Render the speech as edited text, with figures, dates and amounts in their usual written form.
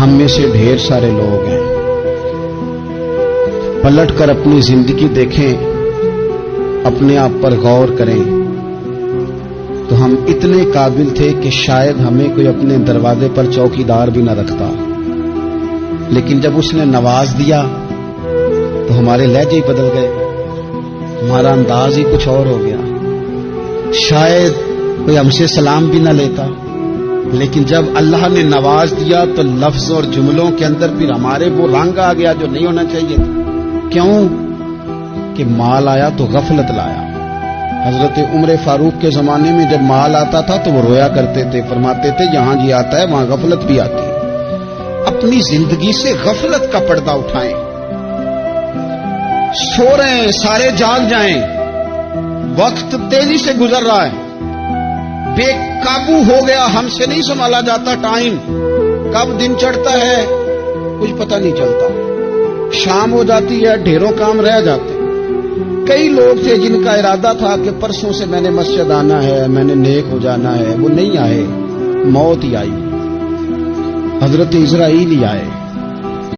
ہم میں سے ڈھیر سارے لوگ ہیں، پلٹ کر اپنی زندگی دیکھیں، اپنے آپ پر غور کریں تو ہم اتنے قابل تھے کہ شاید ہمیں کوئی اپنے دروازے پر چوکیدار بھی نہ رکھتا، لیکن جب اس نے نواز دیا تو ہمارے لہجے ہی بدل گئے، ہمارا انداز ہی کچھ اور ہو گیا، شاید کوئی ہم سے سلام بھی نہ لیتا، لیکن جب اللہ نے نواز دیا تو لفظ اور جملوں کے اندر پھر ہمارے وہ رنگ آ گیا جو نہیں ہونا چاہیے تھا۔ کیوں؟ کہ مال آیا تو غفلت لایا۔ حضرت عمر فاروق کے زمانے میں جب مال آتا تھا تو وہ رویا کرتے تھے، فرماتے تھے یہاں جی آتا ہے وہاں غفلت بھی آتی ہے۔ اپنی زندگی سے غفلت کا پردہ اٹھائیں، سو رہے ہیں سارے جاگ جائیں، وقت تیزی سے گزر رہا ہے، بے قابو ہو گیا، ہم سے نہیں سنبھالا جاتا ٹائم، کب دن چڑھتا ہے کچھ پتہ نہیں چلتا، شام ہو جاتی ہے ڈھیروں کام رہ جاتے۔ کئی لوگ تھے جن کا ارادہ تھا کہ پرسوں سے میں نے مسجد آنا ہے، میں نے نیک ہو جانا ہے، وہ نہیں آئے، موت ہی آئی، حضرت اسرائیل ہی آئے۔